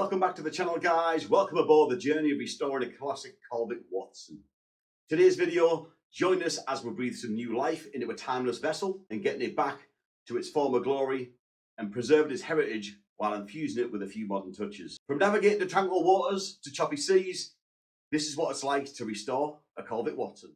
Welcome back to the channel, guys. Welcome aboard the journey of restoring a classic Colvic Watson. Today's video, join us as we breathe some new life into a timeless vessel and getting it back to its former glory and preserving its heritage while infusing it with a few modern touches. From navigating the tranquil waters to choppy seas, this is what it's like to restore a Colvic Watson.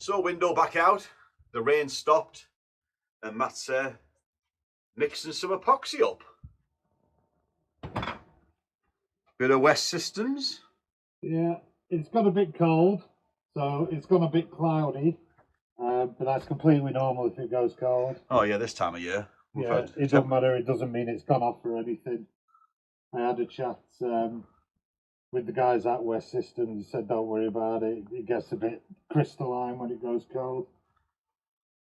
So window back out, the rain stopped, and Matt's mixing some epoxy up. Bit of West Systems. Yeah, it's got a bit cold, so it's gone a bit cloudy, but that's completely normal if it goes cold. Oh yeah, this time of year. Yeah, it doesn't matter, it doesn't mean it's gone off or anything. I had a chat with the guys at West Systems. He said don't worry about it, it gets a bit crystalline when it goes cold.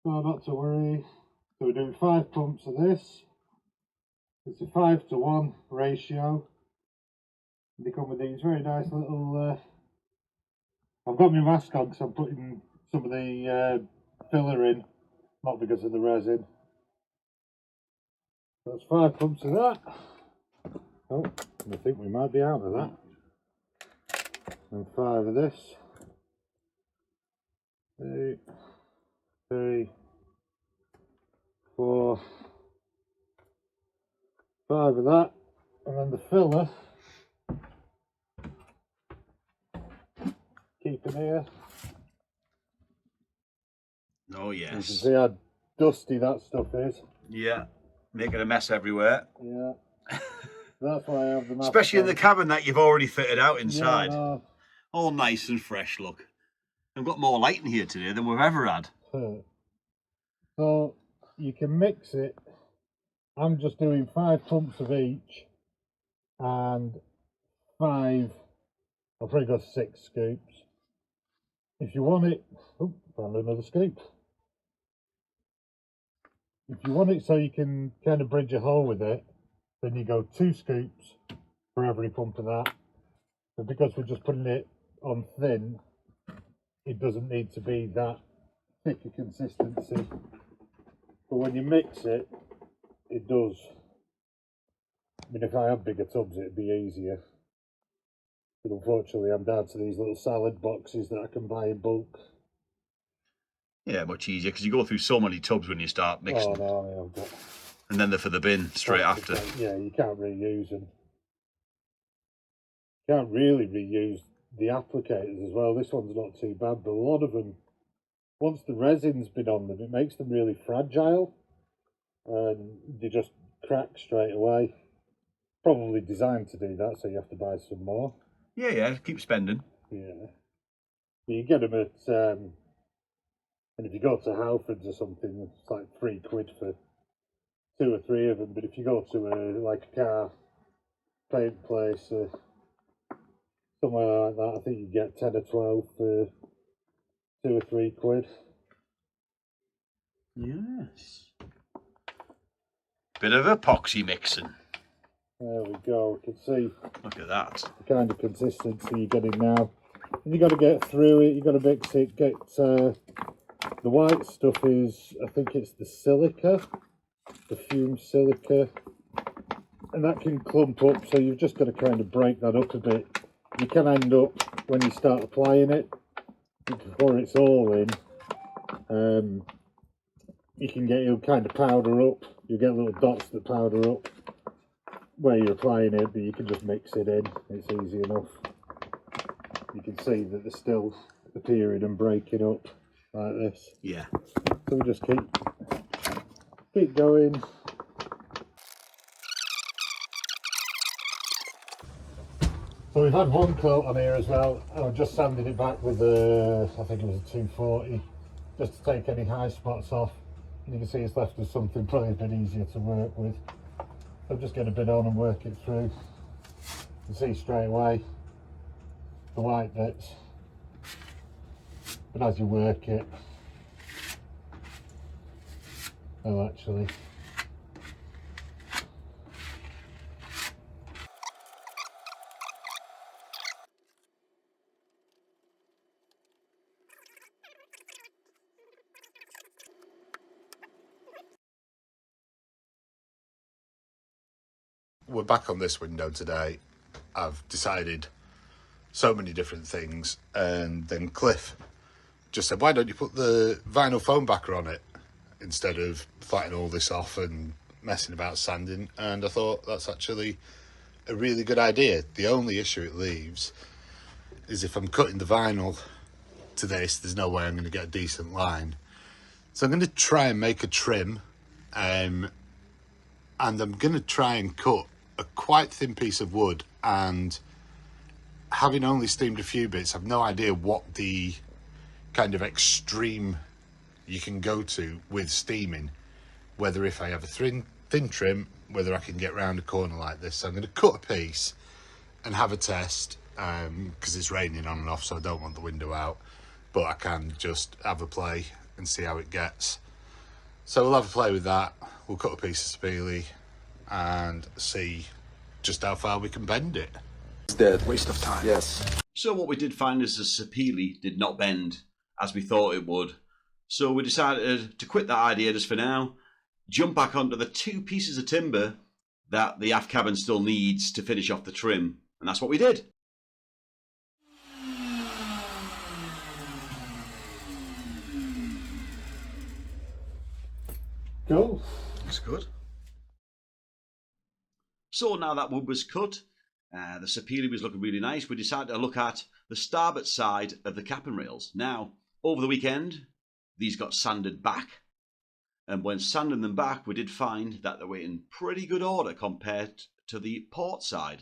So not to worry. So we're doing 5 pumps of this. It's a 5-to-1 ratio. They come with these very nice little I've got my mask on because I'm putting some of the filler in, not because of the resin. So that's 5 pumps of that. Oh, I think we might be out of that. And 5 of this. 2, 3, 4, 5 of that, and then the filler. Keep it here. Oh yes. You can see how dusty that stuff is. Yeah, making a mess everywhere. Yeah. That's why I have the mask Especially on. in the cabin that you've already fitted out inside. Yeah, no. All nice and fresh, look. I've got more light in here today than we've ever had. So you can mix it. I'm just doing 5 pumps of each and 5, I've probably got 6 scoops. If you want it, oh, found another scoop. If you want it so you can kind of bridge a hole with it, then you go 2 scoops for every pump of that. But because we're just putting it on thin, it doesn't need to be that thick a consistency. But when you mix it, it does. I mean, if I had bigger tubs, it'd be easier. But unfortunately, I'm down to these little salad boxes that I can buy in bulk. Yeah, much easier because you go through so many tubs when you start mixing. Oh no, I've got. And then they're for the bin straight after. Yeah, you can't reuse them. You can't really reuse the applicators as well. This one's not too bad, but a lot of them, once the resin's been on them, it makes them really fragile. And they just crack straight away. Probably designed to do that, so you have to buy some more. Yeah, keep spending. Yeah. You get them at, and if you go to Halfords or something, it's like £3 for 2 or 3 of them. But if you go to like a car paint place, somewhere like that, I think you get 10 or 12 for 2 or 3 quid. Yes. Bit of epoxy mixing. There we go. You can see. Look at that. The kind of consistency you're getting now. And you got to get through it. You got to mix it. Get the white stuff is, I think it's the silica, the fumed silica, and that can clump up. So you've just got to kind of break that up a bit. You can end up when you start applying it, before it's all in, you can get your kind of powder up. You get little dots that powder up where you're applying it, but you can just mix it in. It's easy enough. You can see that they're still appearing and breaking up like this. Yeah. So we just keep going. So we've had one coat on here as well. I'm just sanding it back with I think it was a 240, just to take any high spots off. And you can see it's left us something probably a bit easier to work with. So just get a bit on and work it through. You can see straight away the white bits, but as you work it, they'll actually we're back on this window today. I've decided so many different things, and then Cliff just said, why don't you put the vinyl foam backer on it instead of flattening all this off and messing about sanding? And I thought that's actually a really good idea. The only issue it leaves is if I'm cutting the vinyl to this, there's no way I'm going to get a decent line. So I'm going to try and make a trim, and I'm going to try and cut a quite thin piece of wood, and having only steamed a few bits, I've no idea what the kind of extreme you can go to with steaming, whether if I have a thin trim, whether I can get round a corner like this. So I'm going to cut a piece and have a test, because it's raining on and off, so I don't want the window out, but I can just have a play and see how it gets. So we'll have a play with that. We'll cut a piece of spoolie and see just how far we can bend it. It's dead. Waste of time. Yes. So what we did find is the sapele did not bend as we thought it would. So we decided to quit that idea just for now, jump back onto the 2 pieces of timber that the aft cabin still needs to finish off the trim. And that's what we did. Cool. Looks good. So now that wood was cut, the sapele was looking really nice, we decided to look at the starboard side of the cap and rails. Now, over the weekend, these got sanded back. And when sanding them back, we did find that they were in pretty good order compared to the port side.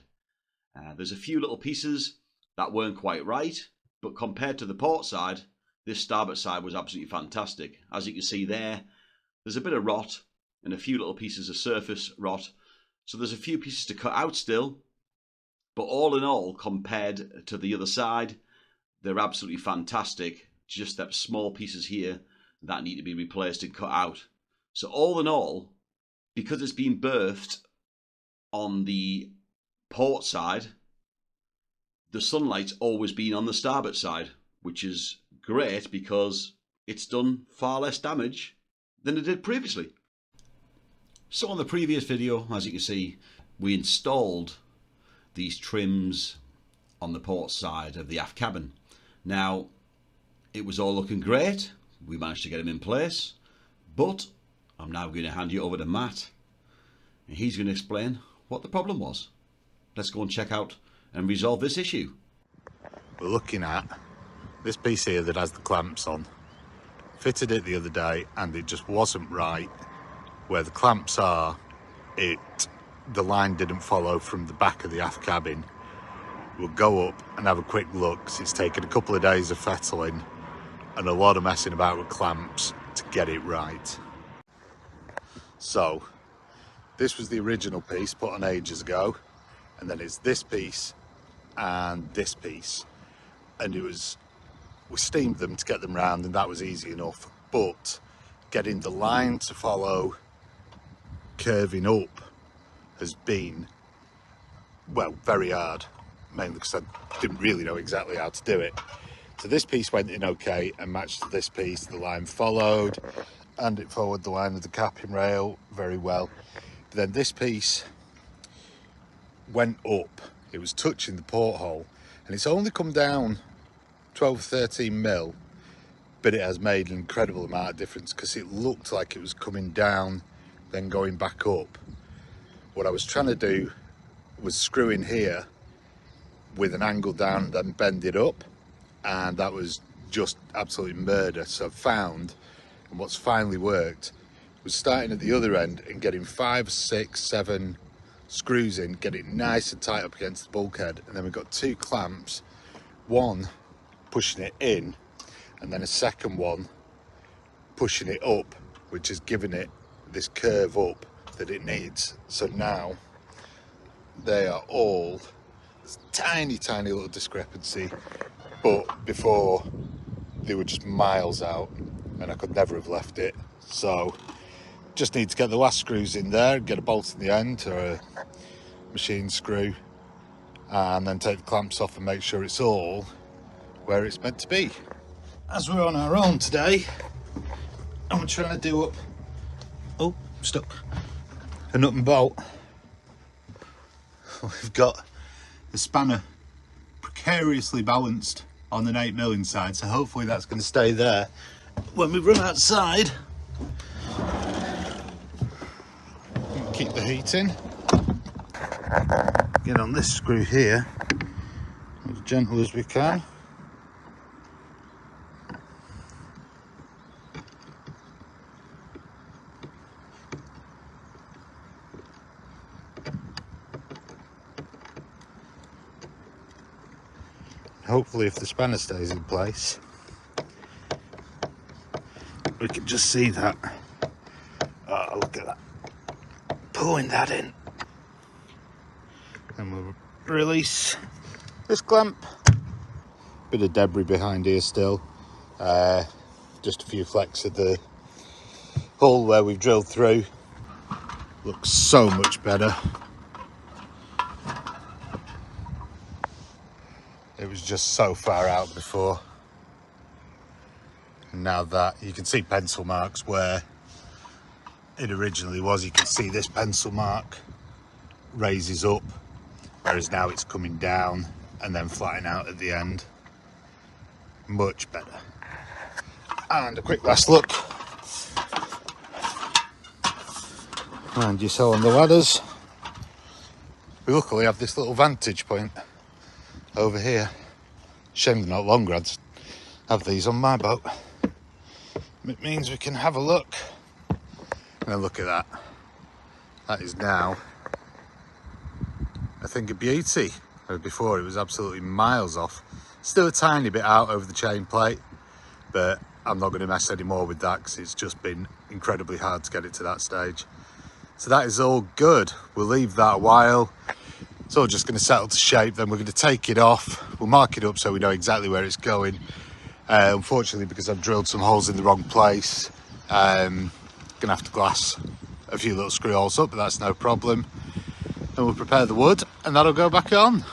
There's a few little pieces that weren't quite right, but compared to the port side, this starboard side was absolutely fantastic. As you can see there's a bit of rot and a few little pieces of surface rot. So there's a few pieces to cut out still, but all in all, compared to the other side, they're absolutely fantastic. Just that small pieces here that need to be replaced and cut out. So all in all, because it's been berthed on the port side, the sunlight's always been on the starboard side, which is great because it's done far less damage than it did previously. So on the previous video, as you can see, we installed these trims on the port side of the aft cabin. Now, it was all looking great. We managed to get them in place, but I'm now going to hand you over to Matt, and he's going to explain what the problem was. Let's go and check out and resolve this issue. We're looking at this piece here that has the clamps on. Fitted it the other day and it just wasn't right. Where the clamps are, the line didn't follow from the back of the aft cabin. We'll go up and have a quick look, because it's taken a couple of days of fettling and a lot of messing about with clamps to get it right. So this was the original piece put on ages ago, and then it's this piece and this piece, and we steamed them to get them round, and that was easy enough, but getting the line to follow curving up has been, well, very hard, mainly because I didn't really know exactly how to do it. So this piece went in okay and matched this piece. The line followed and it followed the line of the capping rail very well. But then this piece went up, it was touching the porthole, and it's only come down 12, 13 mil, but it has made an incredible amount of difference, because it looked like it was coming down then going back up. What I was trying to do was screw in here with an angle down and then bend it up, and that was just absolute murder. So I found, and what's finally worked, was starting at the other end and getting 5, 6, 7 screws in, get it nice and tight up against the bulkhead, and then we've got 2 clamps, one pushing it in and then a second one pushing it up, which is giving it this curve up that it needs. So now they are all tiny little discrepancy, but before they were just miles out and I could never have left it. So just need to get the last screws in there, get a bolt in the end or a machine screw, and then take the clamps off and make sure it's all where it's meant to be. As we're on our own today, I'm trying to do up, oh, stuck, a nut and bolt we've got the spanner precariously balanced on an 8mm inside, so hopefully that's going to stay there when we run outside. Keep the heat in. Get on this screw here as gentle as we can. Hopefully if the spanner stays in place, we can just see that. Oh, look at that. Pulling that in. And we'll release this clamp. Bit of debris behind here still. Just a few flecks of the hole where we've drilled through. Looks so much better. It was just so far out before. And now that you can see pencil marks where it originally was. You can see this pencil mark raises up, whereas now it's coming down and then flattening out at the end. Much better. And a quick last look around yourself on the ladders. We luckily have this little vantage point over here. Shame they're not longer. I'd have these on my boat. It means we can have a look. And look at that. That is now a thing of beauty. Before it was absolutely miles off. Still a tiny bit out over the chain plate, but I'm not going to mess any more with that because it's just been incredibly hard to get it to that stage. So that is all good. We'll leave that a while. It's all just going to settle to shape. Then we're going to take it off. We'll mark it up so we know exactly where it's going. Unfortunately, because I've drilled some holes in the wrong place, gonna have to glass a few little screw holes up, but that's no problem. And we'll prepare the wood and that'll go back on.